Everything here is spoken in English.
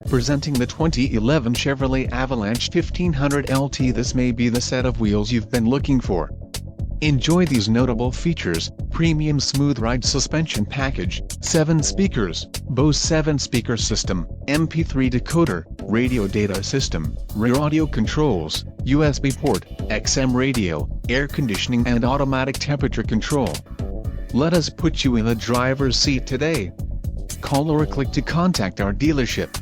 Presenting the 2011 Chevrolet Avalanche 1500 LT. This may be the set of wheels you've been looking for. Enjoy these notable features: premium smooth ride suspension package, 7 speakers, Bose 7-speaker system, MP3 decoder, radio data system, rear audio controls, USB port, XM radio, air conditioning and automatic temperature control. Let us put you in the driver's seat today. Call or click to contact our dealership.